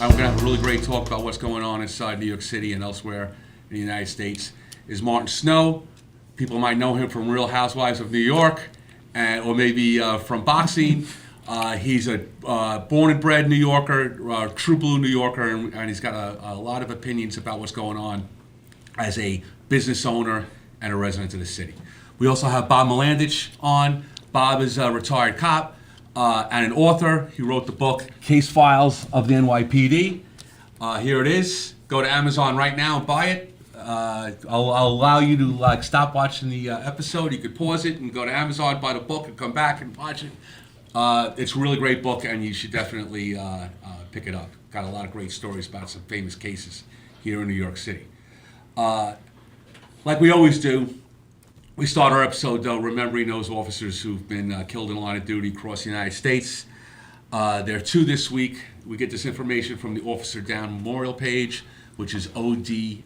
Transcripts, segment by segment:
and we're going to have a really great talk about what's going on inside New York City and elsewhere in the United States, is Martin Snow. People might know him from Real Housewives of New York, or maybe from boxing. He's a born and bred New Yorker, true blue New Yorker, and he's got a lot of opinions about what's going on as a business owner and a resident of the city. We also have Bob Mladinich on. Bob is a retired cop and an author. He wrote the book Case Files of the NYPD. Here it is. Go to Amazon right now and buy it. I'll allow you to stop watching the episode. You could pause it and go to Amazon, buy the book, and come back and watch it. It's a really great book, and you should definitely pick it up. Got a lot of great stories about some famous cases here in New York City. Like we always do, we start our episode remembering those officers who've been killed in the line of duty across the United States. There are two this week. We get this information from the Officer Down Memorial page, which is odmp.org.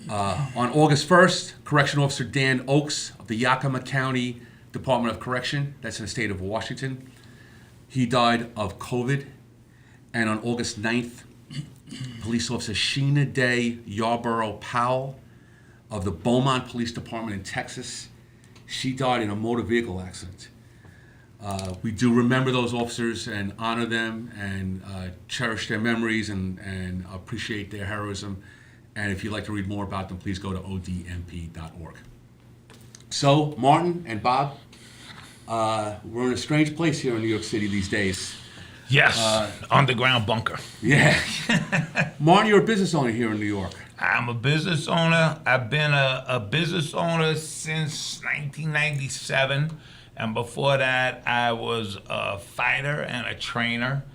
On August 1st, Correction Officer Dan Oakes of the Yakima County Department of Correction, that's in the state of Washington, he died of COVID. And on August 9th, Police Officer Sheena Day Yarborough Powell of the Beaumont Police Department in Texas, she died in a motor vehicle accident. We do remember those officers and honor them and cherish their memories and appreciate their heroism. And if you'd like to read more about them, please go to odmp.org. So, Martin and Bob, we're in a strange place here in New York City these days. Yes, underground bunker. Yeah. Martin, you're a business owner here in New York. I'm a business owner. I've been a business owner since 1997. And before that, I was a fighter and a trainer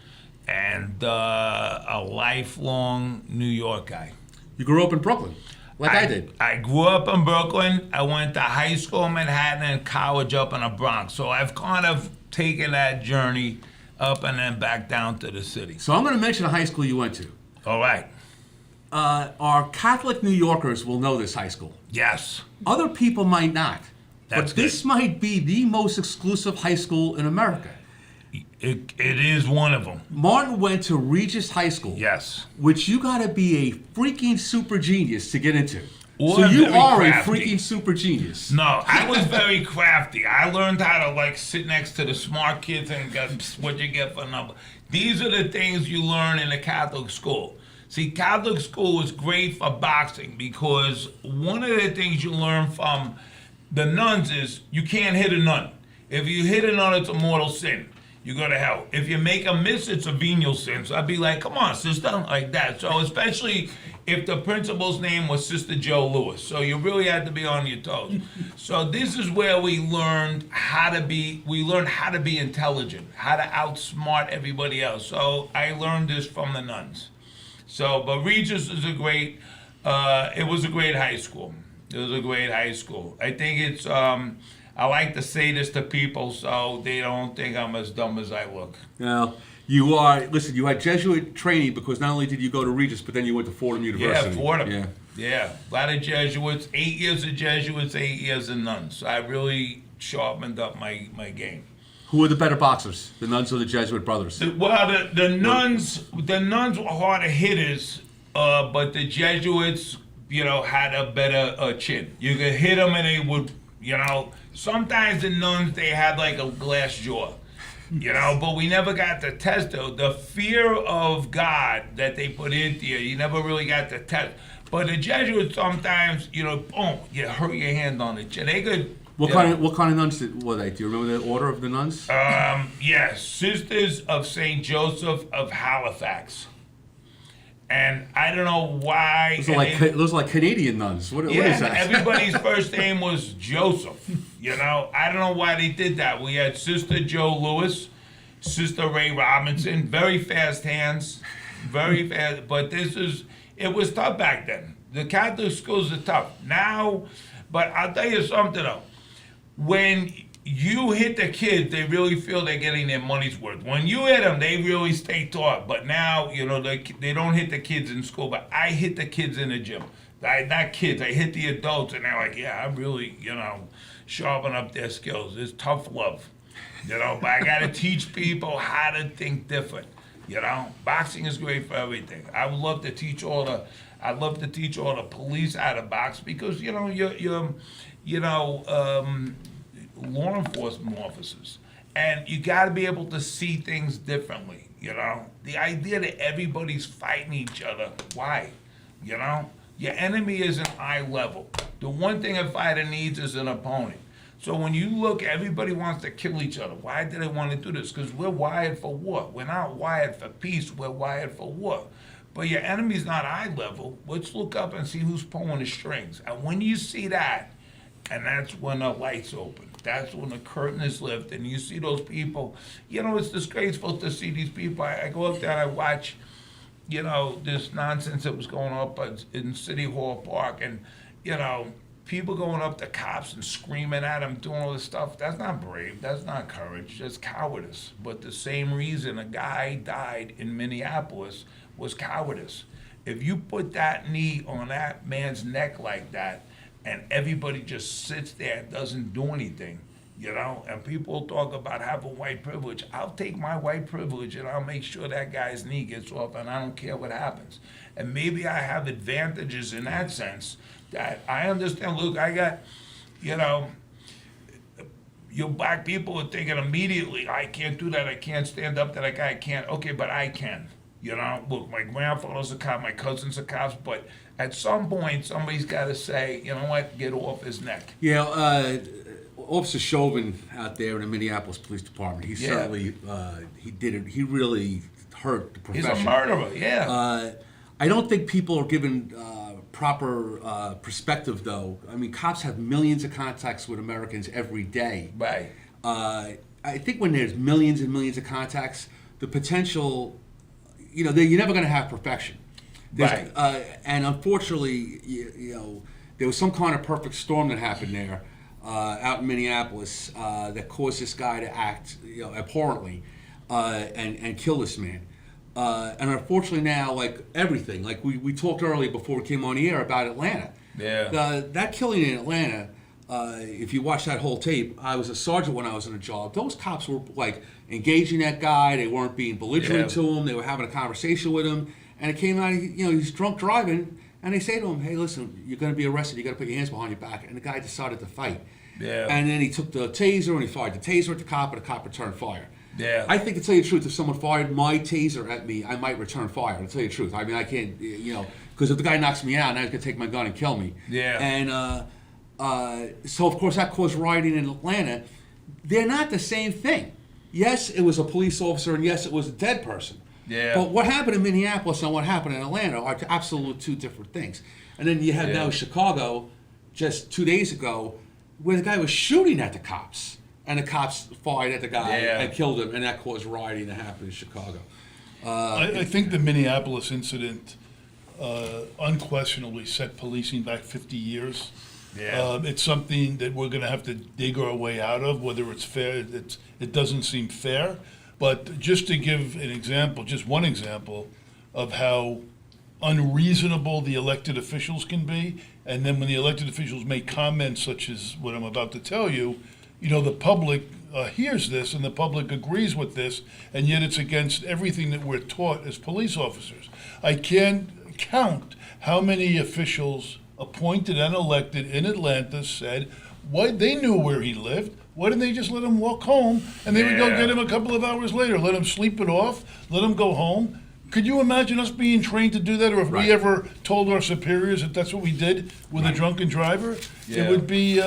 and a lifelong New York guy. You grew up in Brooklyn, like I did. I grew up in Brooklyn. I went to high school in Manhattan and college up in the Bronx. So I've kind of taken that journey up and then back down to the city. So I'm going to mention a high school you went to. All right. Our Catholic New Yorkers will know this high school. Yes. Other people might not. That's but this good. might be the most exclusive high school in America. It is one of them. Martin went to Regis High School. Yes. Which you got to be a freaking super genius to get into. Or so you very are crafty. a freaking super genius. No, I was very crafty. I learned how to sit next to the smart kids and get what you get for a number. These are the things you learn in a Catholic school. See, Catholic school is great for boxing because one of the things you learn from the nuns is you can't hit a nun. If you hit a nun, it's a mortal sin. You go to hell. If you make a miss, it's a venial sin. So I'd be like, come on, sister, like that. So especially if the principal's name was Sister Joe Lewis. So you really had to be on your toes. So this is where we learned how to be intelligent, how to outsmart everybody else. So I learned this from the nuns. So, but Regis is it was a great high school. It was a great high school. I think it's, I like to say this to people so they don't think I'm as dumb as I look. Now, you had Jesuit training because not only did you go to Regis, but then you went to Fordham University. Yeah, Fordham. Yeah. A lot of Jesuits, 8 years of Jesuits, 8 years of nuns. So I really sharpened up my game. Who were the better boxers, the nuns or the Jesuit brothers? The nuns were harder hitters, but the Jesuits, had a better chin. You could hit them and they would, sometimes the nuns, they had like a glass jaw, but we never got to test though. The fear of God that they put into you never really got to test. But the Jesuits sometimes, boom, you hurt your hand on it. They could. What kind of nuns were they? Do you remember the order of the nuns? Yes, Sisters of St. Joseph of Halifax. And I don't know why. Those are like Canadian nuns. What is that? Everybody's first name was Joseph. I don't know why they did that. We had Sister Joe Lewis, Sister Ray Robinson, very fast hands, very fast. But it was tough back then. The Catholic schools are tough now. But I'll tell you something though. When you hit the kids, they really feel they're getting their money's worth. When you hit them, they really stay taut. But now, they don't hit the kids in school, but I hit the kids in the gym. Not kids, I hit the adults, and they're like, yeah, I'm really, sharpen up their skills. It's tough love, but I got to teach people how to think different. You know, boxing is great for everything. I'd love to teach all the police how to box because you know law enforcement officers, and you got to be able to see things differently. You know, the idea that everybody's fighting each other. Why? You know, your enemy isn't eye level. The one thing a fighter needs is an opponent. So when you look, everybody wants to kill each other. Why do they want to do this? Because we're wired for war. We're not wired for peace. We're wired for war. But your enemy's not eye level. Let's look up and see who's pulling the strings. And when you see that, and that's when the lights open. That's when the curtain is lifted, and you see those people. You know, it's disgraceful to see these people. I go up there and I watch, you know, this nonsense that was going up in City Hall Park, and, you know, people going up to cops and screaming at them, doing all this stuff. That's not brave. That's not courage. That's cowardice. But the same reason a guy died in Minneapolis was cowardice. If you put that knee on that man's neck like that, and everybody just sits there and doesn't do anything, you know, and people talk about having white privilege. I'll take my white privilege and I'll make sure that guy's knee gets off, and I don't care what happens. And maybe I have advantages in that sense that I understand. Look, I got, you know, you black people are thinking immediately, I can't do that, I can't stand up to that guy, I can't. Okay, but I can. You know, look, my grandfather's a cop, my cousin's a cop, but at some point, somebody's got to say, you know what, get off his neck. Yeah, Officer Chauvin out there in the Minneapolis Police Department, he certainly, he did it, he really hurt the profession. He's a murderer, yeah. I don't think people are given proper perspective, though. I mean, cops have millions of contacts with Americans every day. Right. I think when there's millions and millions of contacts, the potential, you know, you're never going to have perfection. Right. And unfortunately, you know, there was some kind of perfect storm that happened there out in Minneapolis that caused this guy to act, you know, abhorrently and kill this man. And unfortunately now, like everything, like we talked earlier before we came on the air about Atlanta. Yeah. That killing in Atlanta, if you watch that whole tape, I was a sergeant when I was in a job. Those cops were like engaging that guy. They weren't being belligerent to him. They were having a conversation with him. And it came out, you know, he's drunk driving. And they say to him, hey, listen, you're going to be arrested. You got to put your hands behind your back. And the guy decided to fight. Yeah. And then he took the taser and he fired the taser at the cop, and the cop returned fire. Yeah. I think, to tell you the truth, if someone fired my taser at me, I might return fire, to tell you the truth. I mean, I can't, you know, because if the guy knocks me out, now he's going to take my gun and kill me. Yeah. And so, of course, that caused rioting in Atlanta. They're not the same thing. Yes, it was a police officer, and yes, it was a dead person. Yeah. But what happened in Minneapolis and what happened in Atlanta are absolute two different things. And then you have now Chicago, just 2 days ago, where the guy was shooting at the cops. And the cops fired at the guy and killed him, and that caused rioting to happen in Chicago. I think the Minneapolis incident unquestionably set policing back 50 years. Yeah. It's something that we're going to have to dig our way out of, whether it's fair. It doesn't seem fair. But just to give an example, just one example of how unreasonable the elected officials can be, and then when the elected officials make comments such as what I'm about to tell you, you know, the public hears this and the public agrees with this, and yet it's against everything that we're taught as police officers. I can't count how many officials appointed and elected in Atlanta said why they knew where he lived. Why didn't they just let him walk home, and they would go get him a couple of hours later, let him sleep it off, let him go home? Could you imagine us being trained to do that, or if we ever told our superiors that that's what we did with a drunken driver? Yeah. It would be,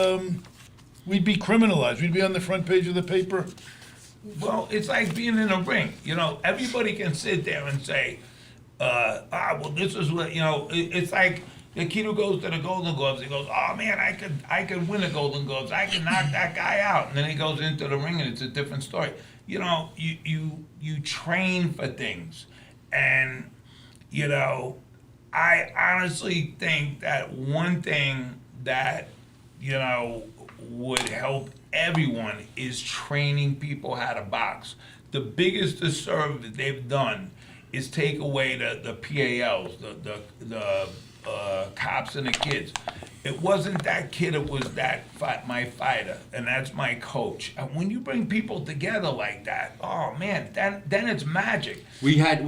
we'd be criminalized. We'd be on the front page of the paper. Well, it's like being in a ring. You know, everybody can sit there and say, well, this is what, you know, it's like the kid who goes to the Golden Gloves, he goes, oh man, I could win the Golden Gloves. I could knock that guy out. And then he goes into the ring and it's a different story. You know, you train for things. And, you know, I honestly think that one thing that, you know, would help everyone is training people how to box. The biggest disservice they've done is take away the PALs, the cops and the kids. It wasn't that kid, it was my fighter, and that's my coach. And when you bring people together like that, oh man, then it's magic. We had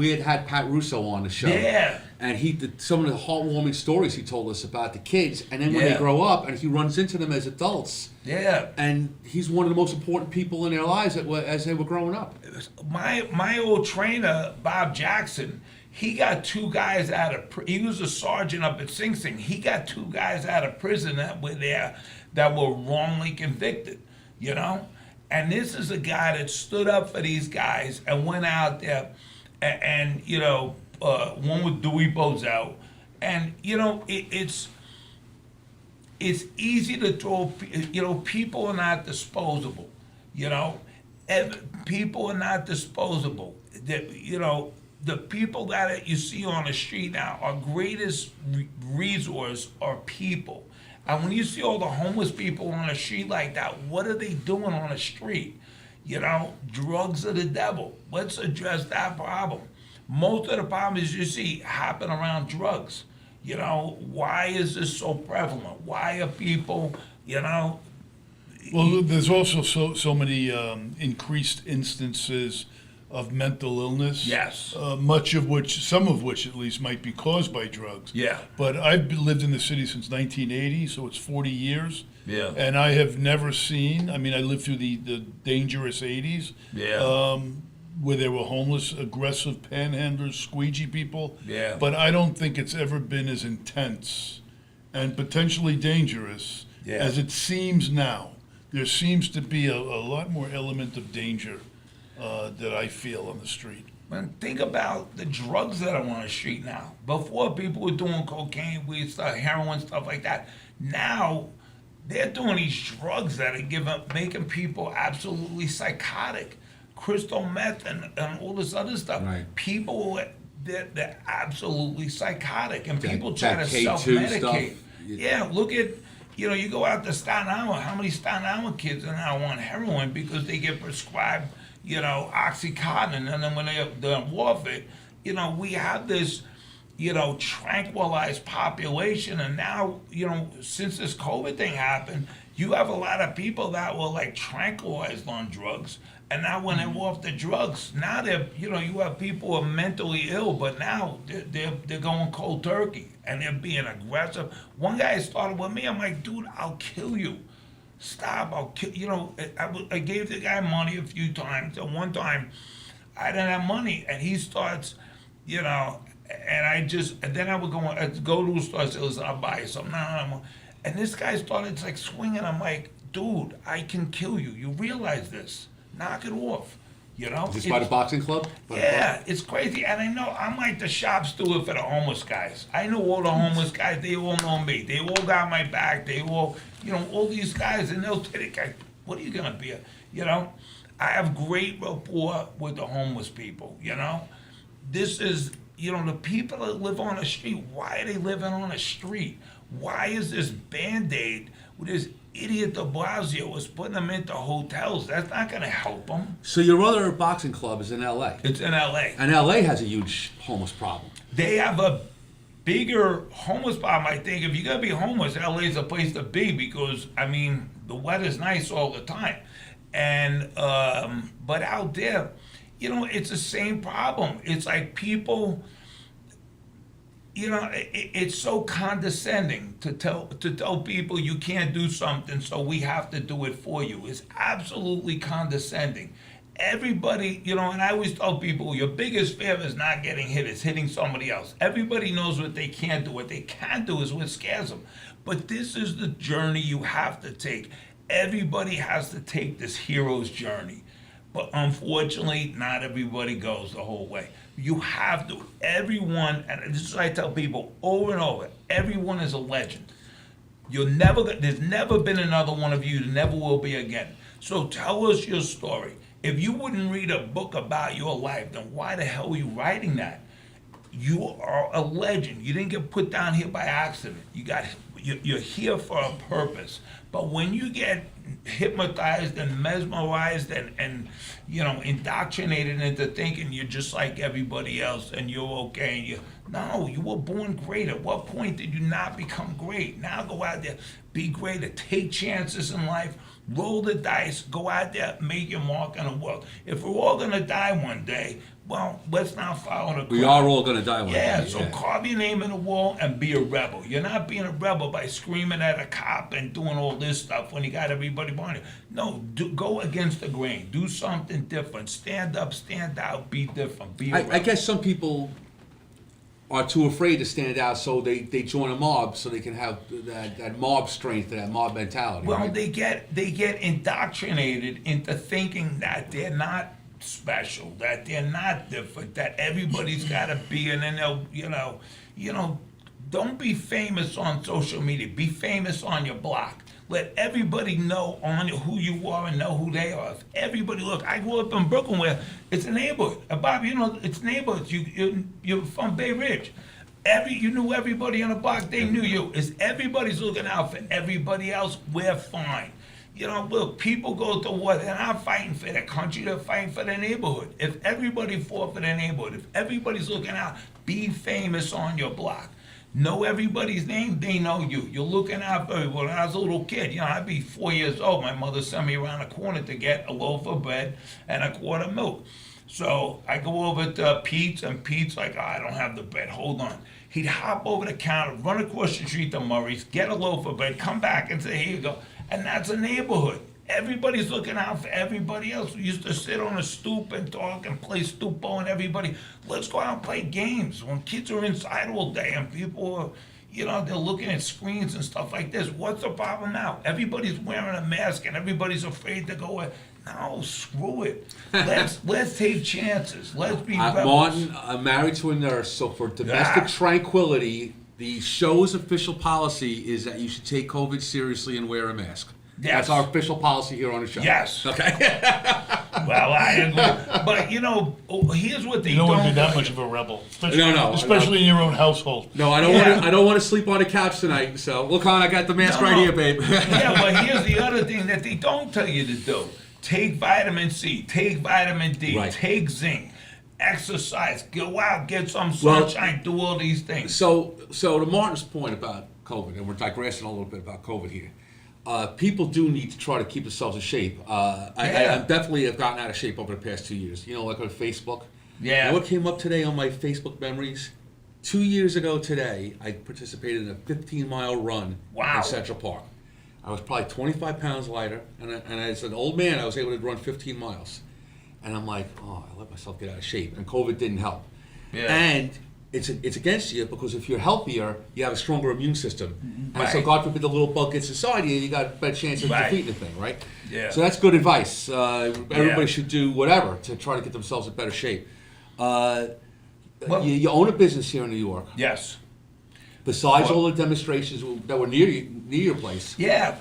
Pat Russo on the show. Yeah. And he did some of the heartwarming stories he told us about the kids, and then when Yeah. they grow up, and he runs into them as adults. Yeah. And he's one of the most important people in their lives as they were growing up. My old trainer, Bob Jackson, he got 2 guys out of he was a sergeant up at Sing Sing. He got 2 guys out of prison that were there that were wrongly convicted, you know? And this is a guy that stood up for these guys and went out there and you know, one with Dewey Bozell. And, you know, it's easy to throw, you know, people are not disposable, you know? People are not disposable. You know, the people that you see on the street now, our greatest resource are people. And when you see all the homeless people on the street like that, what are they doing on the street? You know, drugs are the devil. Let's address that problem. Most of the problems you see happen around drugs. You know, why is this so prevalent? Why are people, you know? Well, there's also so many increased instances of mental illness. Yes. Some of which at least might be caused by drugs. Yeah. But I've lived in the city since 1980, so it's 40 years. Yeah. And I have never seen, I mean, I lived through the dangerous 80s. Yeah. Where there were homeless, aggressive panhandlers, squeegee people. Yeah. But I don't think it's ever been as intense and potentially dangerous Yeah. as it seems now. There seems to be a lot more element of danger that I feel on the street. Man, think about the drugs that are on the street now. Before, people were doing cocaine, weed stuff, heroin, stuff like that. Now, they're doing these drugs that are making people absolutely psychotic. Crystal meth and all this other stuff. Right. People, they're absolutely psychotic, and That- people try that to K2 self-medicate. stuff. Yeah, look at, you know, you go out to Staten Island, how many Staten Island kids are now on heroin because they get prescribed, you know, Oxycontin, and then when they're off it, you know, we have this, you know, tranquilized population, and now, you know, since this COVID thing happened, you have a lot of people that were like tranquilized on drugs, and now when they're off the drugs, now they're, you know, you have people who are mentally ill, but now they're going cold turkey, and they're being aggressive. One guy started with me, I'm like, dude, I'll kill you. Stop, I'll kill, you know, I gave the guy money a few times, and one time I didn't have money, and he starts, you know, and then I would go to a store and say, listen, I'll buy you something. No. And this guy started like swinging. I'm like, dude, I can kill you. You realize this. Knock it off. You know? Is this by the boxing club? Yeah, it's crazy. And I know I'm like the shop steward for the homeless guys. I know all the homeless guys. They all know me. They all got my back. They all, you know, all these guys. And they'll say, what are you going to be? You know? I have great rapport with the homeless people, you know? This is, you know, the people that live on the street, why are they living on the street? Why is this Band-Aid with this idiot de Blasio is putting them into hotels? That's not going to help them. So your other boxing club is in L.A. It's in L.A. And L.A. has a huge homeless problem. They have a bigger homeless problem, I think. If you're going to be homeless, LA's a place to be because, I mean, the weather's nice all the time. And, but out there, you know, it's the same problem. It's like people, you know, it's so condescending to tell people you can't do something, so we have to do it for you. It's absolutely condescending. Everybody, you know, and I always tell people, your biggest fear is not getting hit, it's hitting somebody else. Everybody knows what they can't do. What they can do is what scares them. But this is the journey you have to take. Everybody has to take this hero's journey. But unfortunately, not everybody goes the whole way. You have to. Everyone, and this is what I tell people over and over, everyone is a legend. There's never been another one of you, there never will be again. So tell us your story. If you wouldn't read a book about your life, then why the hell are you writing that? You are a legend. You didn't get put down here by accident. You're here for a purpose. But when you get hypnotized and mesmerized and indoctrinated into thinking you're just like everybody else and you're okay. And no, you were born great. At what point did you not become great? Now go out there, be greater, take chances in life, roll the dice, go out there, make your mark in the world. If we're all gonna die one day, well, let's not follow the crowd. We are all going to die one Yeah, day. so carve your name in the wall and be a rebel. You're not being a rebel by screaming at a cop and doing all this stuff when you got everybody behind you. No, go against the grain. Do something different. Stand up, stand out, be different. Be a rebel. I guess some people are too afraid to stand out, so they join a mob so they can have that mob strength, that mob mentality. Well, right? they get indoctrinated into thinking that they're not special, that they're not different, that everybody's got to be, and then they'll, don't be famous on social media. Be famous on your block. Let everybody know on you who you are and know who they are. If everybody, look, I grew up in Brooklyn where it's a neighborhood. Bob, it's neighborhoods. You're from Bay Ridge. You knew everybody on the block. They knew you. If everybody's looking out for everybody else, we're fine. Look, people go to war. They're not fighting for their country. They're fighting for their neighborhood. If everybody fought for their neighborhood, if everybody's looking out, be famous on your block. Know everybody's name. They know you. You're looking out for everyone. When I was a little kid, I'd be 4 years old. My mother sent me around the corner to get a loaf of bread and a quart of milk. So I go over to Pete's, and Pete's like, I don't have the bread. Hold on. He'd hop over the counter, run across the street to Murray's, get a loaf of bread, come back and say, here you go. And that's a neighborhood. Everybody's looking out for everybody else. We used to sit on a stoop and talk and play stoop-o and everybody. Let's go out and play games. When kids are inside all day and people are, they're looking at screens and stuff like this. What's the problem now? Everybody's wearing a mask and everybody's afraid to go in. No, screw it. Let's take chances. Let's be rebels. Martin, I'm married to a nurse, so for domestic tranquility, the show's official policy is that you should take COVID seriously and wear a mask. Yes. That's our official policy here on the show. Yes. Okay. Well, I agree. But, here's what they You don't want to be don't that tell much you. of a rebel. Especially, No. Especially in your own household. No, I don't Yeah. want to. I don't want to sleep on the couch tonight. So, look, hon, I got the mask right here, babe. Yeah, but here's the other thing that they don't tell you to do. Take vitamin C, take vitamin D, Right. take zinc, exercise, go out, get some Well, sunshine, do all these things. So to Martin's point about COVID, and we're digressing a little bit about COVID here. People do need to try to keep themselves in shape. I definitely have gotten out of shape over the past 2 years. Like on Facebook. Yeah. You know what came up today on my Facebook memories? 2 years ago today, I participated in a 15-mile run Wow. in Central Park. I was probably 25 pounds lighter, and as an old man, I was able to run 15 miles. And I'm like, I let myself get out of shape, and COVID didn't help. Yeah. And it's against you, because if you're healthier, you have a stronger immune system. And so Right. God forbid the little bug gets inside you got a better chance of Right. defeating the thing, right? Yeah. So that's good advice. Everybody Yeah. should do whatever to try to get themselves in better shape. Well- You own a business here in New York. Yes. Besides Well- all the demonstrations that were near your place, Yeah.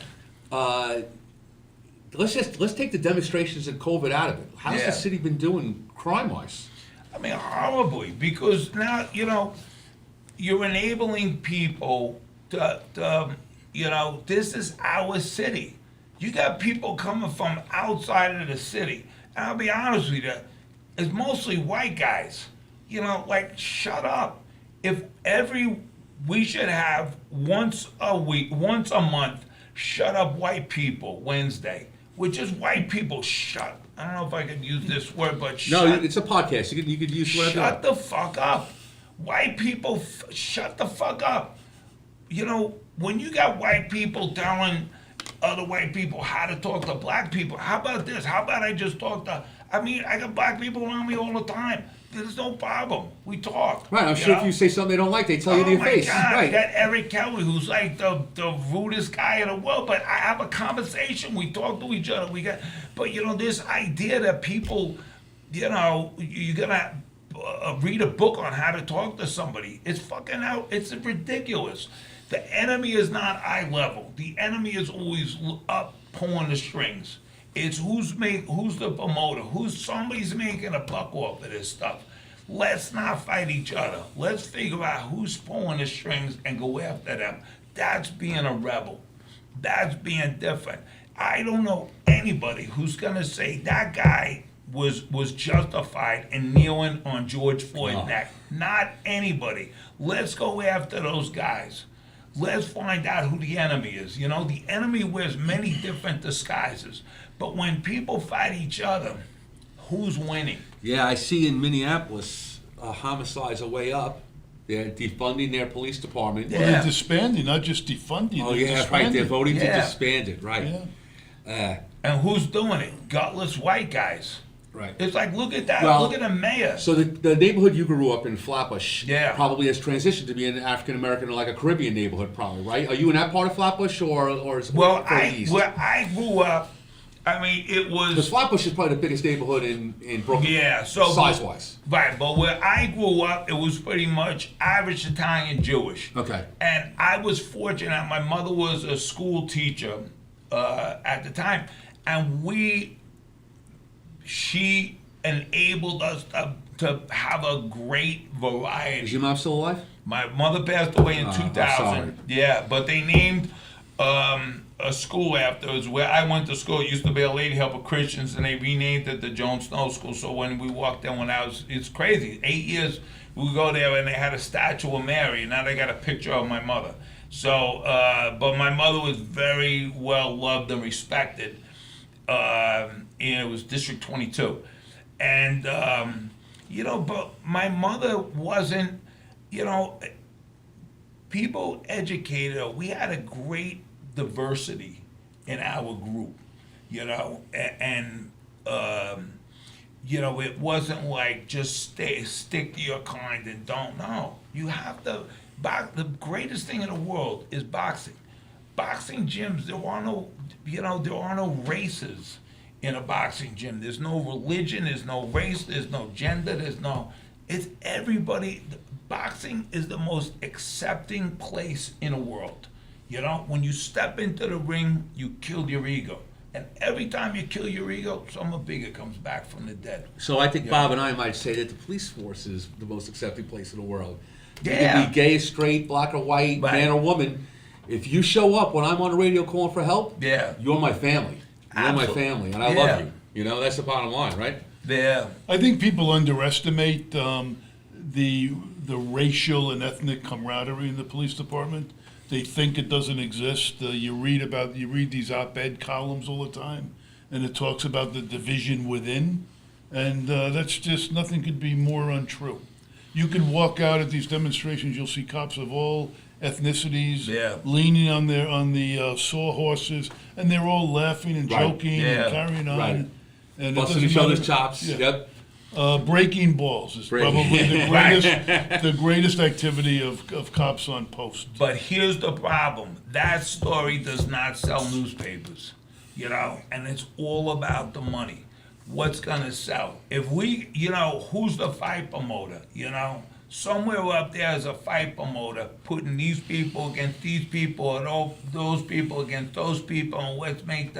let's take the demonstrations and COVID out of it. How's Yeah. the city been doing crime-wise? I mean, horribly, because now, you're enabling people to this is our city. You got people coming from outside of the city. And I'll be honest with you, it's mostly white guys. Shut up. We should have once a month, shut up white people Wednesday, which is white people shut. I don't know if I could use this word, but No, shut. it's a podcast. You could use whatever. Shut the fuck up. White people, shut the fuck up. When you got white people telling other white people how to talk to black people, how about this? How about I just talk to, I got black people around me all the time. There's no problem. We talk. Right, I'm sure if you say something they don't like, they tell you to your face. Oh my God, Right. I got Eric Kelly, who's like the rudest guy in the world, but I have a conversation. We talk to each other. But this idea that people, you're gonna read a book on how to talk to somebody. It's fucking out. It's ridiculous. The enemy is not eye level. The enemy is always up pulling the strings. It's who's the promoter, somebody's making a buck off of this stuff. Let's not fight each other. Let's figure out who's pulling the strings and go after them. That's being a rebel. That's being different. I don't know anybody who's gonna say that guy was justified in kneeling on George Floyd's No. neck. Not anybody. Let's go after those guys. Let's find out who the enemy is. You know, the enemy wears many different disguises. But when people fight each other, who's winning? Yeah, I see in Minneapolis, homicides are way up. They're defunding their police department. Yeah. Well, they're disbanding, not just defunding. Oh, they're yeah, right. They're disbanding. voting to Yeah. disband it, right. Yeah. And who's doing it? Gutless white guys. Right. It's like, look at that. Well, Look at the mayor. So the neighborhood you grew up in, Flatbush, Yeah. probably has transitioned to be an African American or like a Caribbean neighborhood, probably, right? Are you in that part of Flatbush or is Well, further east? where I grew up, I mean, it Because was. Flatbush is probably the biggest neighborhood in Brooklyn. Yeah, so. Size-wise. Right, but where I grew up, it was pretty much average Italian Jewish. Okay. And I was fortunate. My mother was a school teacher at the time, and she enabled us to have a great variety. Is your mom still alive? My mother passed away in I'm 2000. sorry. Yeah, but they named a school afterwards where I went to school. It used to be a Lady Help of Christians, and they renamed it the Jones Snow School. So when we walked there, it's crazy. 8 years we go there, and they had a statue of Mary. And now they got a picture of my mother. So, but my mother was very well loved and respected. And it was District 22. And, but my mother wasn't, people educated her. We had a great diversity in our group, and it wasn't like just stick to your kind and don't know. You have to, the greatest thing in the world is boxing. Boxing gyms, there are no races in a boxing gym. There's no religion, there's no race, there's no gender, it's everybody. Boxing is the most accepting place in the world. When you step into the ring, you kill your ego. And every time you kill your ego, someone bigger comes back from the dead. So I think Bob and I might say that the police force is the most accepting place in the world. You Yeah. can be gay, straight, black or white, Right. man or woman. If you show up when I'm on the radio calling for help, Yeah. you're my family. You're my Absolutely. family, and I Yeah. love you. That's the bottom line, right? Yeah. I think people underestimate the racial and ethnic camaraderie in the police department. They think it doesn't exist. You read these op-ed columns all the time, and it talks about the division within, and that's just, nothing could be more untrue. You can walk out at these demonstrations, you'll see cops of all ethnicities Yeah. leaning on the sawhorses, and they're all laughing and Right. joking Yeah. and carrying on. Right. And it Busting doesn't each other's matter- chops. Yeah. Yep. Breaking balls is Breaking- probably the greatest activity of cops on post. But here's the problem. That story does not sell newspapers, and it's all about the money. What's gonna sell? If we, who's the fight promoter, Somewhere up there is a fight promoter putting these people against these people and all those people against those people, and let's make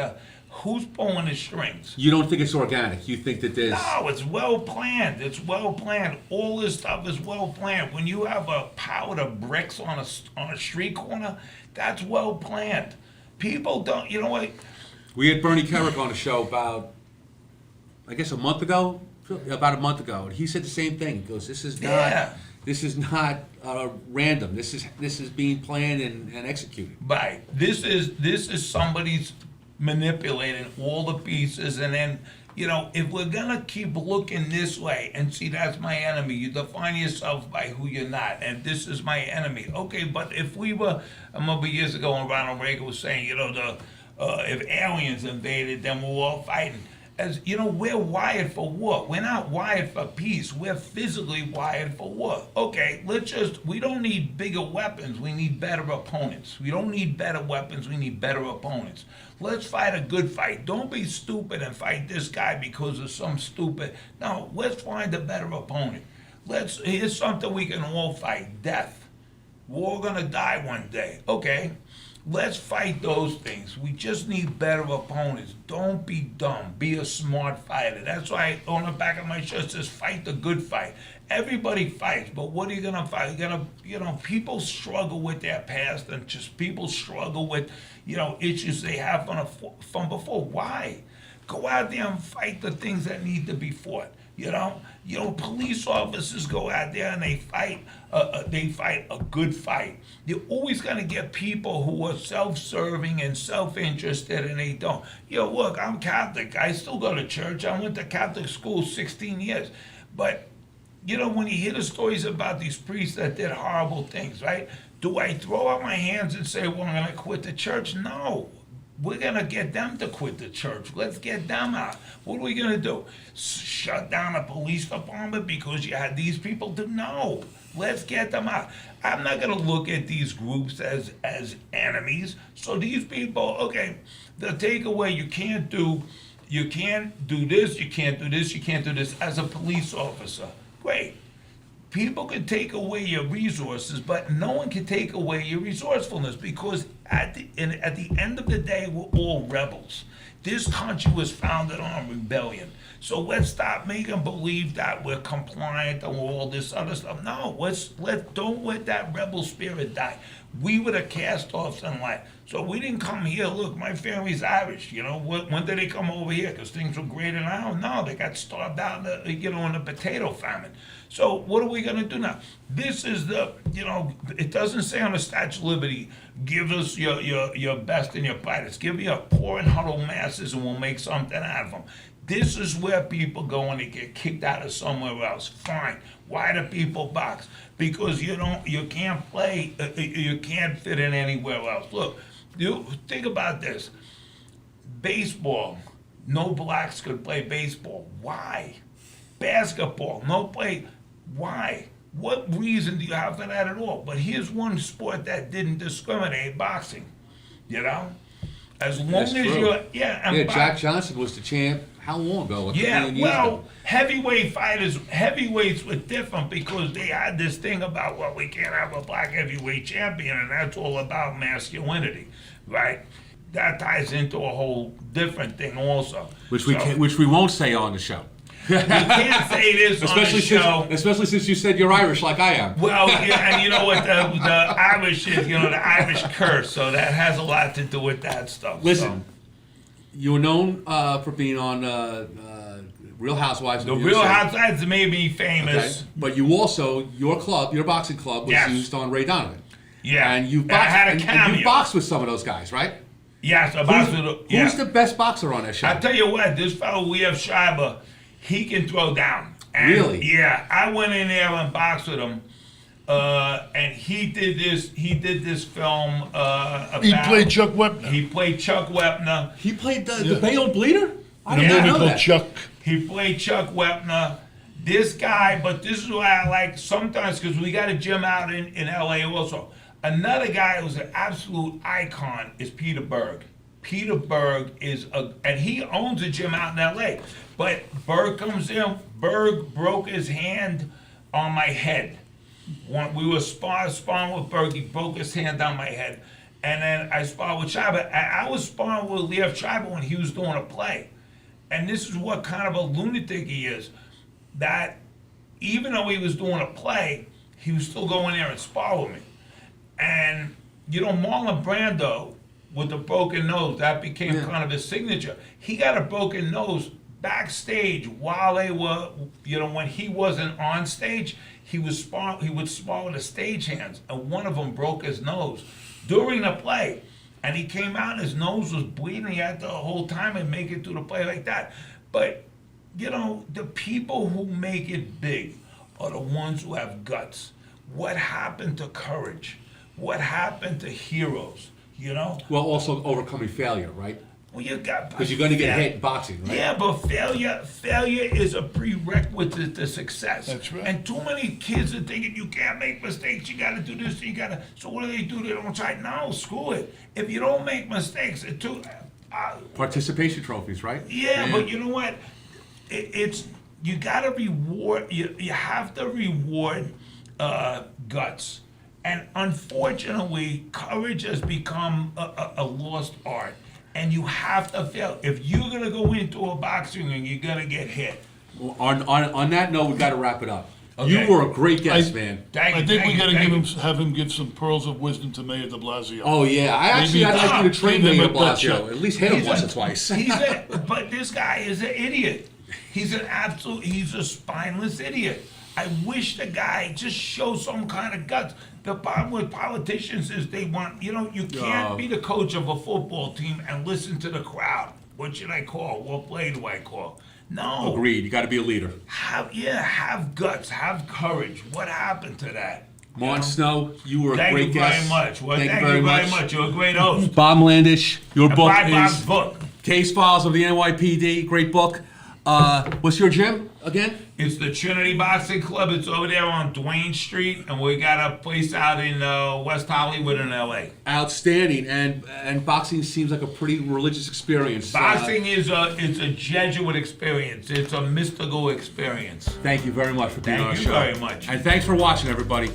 who's pulling the strings? You don't think it's organic. You think that there's... No, it's well planned. It's well planned. All this stuff is well planned. When you have a pile of bricks on a street corner, that's well planned. People don't. You know what? We had Bernie Kerrick on the show about, I guess, a month ago. About a month ago, and he said the same thing. He goes, "This is not. Yeah. This is not random. This is being planned and executed." Right. This is somebody's manipulating all the pieces, and then if we're gonna keep looking this way and see that's my enemy, you define yourself by who you're not, and this is my enemy. Okay, but if we were, I remember years ago when Ronald Reagan was saying, if aliens invaded, then we're all fighting. As we're wired for war. We're not wired for peace. We're physically wired for war. Okay, we don't need bigger weapons. We need better opponents. We don't need better weapons. We need better opponents. Let's fight a good fight. Don't be stupid and fight this guy because of some stupid. No, let's find a better opponent. Here's something we can all fight. Death. We're all gonna die one day. Okay. Let's fight those things. We just need better opponents. Don't be dumb. Be a smart fighter. That's why on the back of my shirt says fight the good fight. Everybody fights, but what are you gonna fight? People struggle with their past, and just people struggle with, issues they have from before. Why? Go out there and fight the things that need to be fought. Police officers go out there and they fight. They fight a good fight. You're always gonna get people who are self-serving and self-interested, and they don't. Look, I'm Catholic. I still go to church. I went to Catholic school 16 years, but when you hear the stories about these priests that did horrible things, right? Do I throw up my hands and say, well, I'm gonna quit the church? No. We're gonna get them to quit the church. Let's get them out. What are we gonna do? Shut down a police department because you had these people to? No. Let's get them out. I'm not gonna look at these groups as enemies. So these people, okay, the takeaway, you can't do this, you can't do this, you can't do this as a police officer. Great. People can take away your resources, but no one can take away your resourcefulness, because at the end of the day, we're all rebels. This country was founded on rebellion. So let's stop making believe that we're compliant and all this other stuff. No, don't let that rebel spirit die. We were the cast-offs in life. So we didn't come here. Look, my family's Irish. When did they come over here? Because things were great and now? No, they got starved out in the potato famine. So what are we going to do now? This is it doesn't say on the Statue of Liberty, give us your best and your brightest. Give me your poor and huddled masses and we'll make something out of them. This is where people go and they get kicked out of somewhere else. Fine. Why do people box? Because you can't play, you can't fit in anywhere else. Look, think about this. Baseball, no blacks could play baseball. Why? Basketball, no play. Why? What reason do you have for that at all? But here's one sport that didn't discriminate: boxing. As long That's as true. you're Jack Johnson was the champ. How long ago? Like a million years ago. Heavyweights were different because they had this thing about, well, we can't have a black heavyweight champion, and that's all about masculinity, right? That ties into a whole different thing also. Which we won't say on the show. You can't say this on the show. Especially since you said you're Irish like I am. Well, yeah, and you know what the Irish is, the Irish curse, so that has a lot to do with that stuff. Listen, you were known for being on Real Housewives. The Real Housewives made me famous. Okay. But you also, your boxing club was used on Ray Donovan. Yeah. And you And I had a cameo. and you boxed with some of those guys, right? Yes, Who's the best boxer on that show? I tell you what, this fellow Liev Schreiber, he can throw down. And really? Yeah, I went in there and boxed with him, and he did this film about. He played Chuck Wepner. He played Chuck Wepner. He played the Bayonne Bleeder? I The didn't movie know called that. Chuck. He played Chuck Wepner. This guy, but this is what I like sometimes, because we got a gym out in LA also. Another guy who's an absolute icon is Peter Berg. Peter Berg and he owns a gym out in LA. But Berg comes in, Berg broke his hand on my head. When we were sparring with Berg, he broke his hand on my head. And then I sparred with Schreiber. I was sparring with Liev Schreiber when he was doing a play. And this is what kind of a lunatic he is. That even though he was doing a play, he was still going there and spar with me. And, Marlon Brando with the broken nose, that became kind of his signature. He got a broken nose backstage while they were, when he wasn't on stage, he would spar with the stagehands, and one of them broke his nose during the play. And he came out and his nose was bleeding. He had the whole time and make it through the play like that. But, the people who make it big are the ones who have guts. What happened to courage? What happened to heroes? Well, also overcoming failure, right? Well, you got, Because you're going to get hit in boxing, right? Yeah, but failure is a prerequisite to success. That's right. And too many kids are thinking you can't make mistakes. You got to do this. So what do? They don't try. No, screw it. If you don't make mistakes, Participation trophies, right? Yeah, but you know what? It's you got to reward. You have to reward guts. And unfortunately, courage has become a lost art. And you have to fail. If you're going to go into a boxing ring, you're going to get hit. Well, on that note, we got to wrap it up. Okay. You were a great guest, man. Thank you. I think thank we you, gotta thank you. have him give some pearls of wisdom to Mayor de Blasio. Oh yeah, I'd Maybe like you to train give him Mayor a Dutch Blasio. check. At least hit him He's once a- or twice. But this guy is an idiot. He's he's a spineless idiot. I wish the guy just show some kind of guts. The problem with politicians is they want, you can't be the coach of a football team and listen to the crowd. What should I call? What play do I call? No. Agreed. You got to be a leader. Have guts, have courage. What happened to that? Martin Snow, you were a Thank great you guest. very much. Well, thank thank you very much. You're a great host. Bob Mladinich, your book Buy Bob's is book. Case Files of the NYPD. Great book. What's your gym again? It's the Trinity Boxing Club. It's over there on Duane Street, and we got a place out in West Hollywood in LA. Outstanding. And boxing seems like a pretty religious experience. Boxing is it's a Jesuit experience. It's a mystical experience. Thank you very much for being on our Thank you show. very much. And thanks for watching, everybody.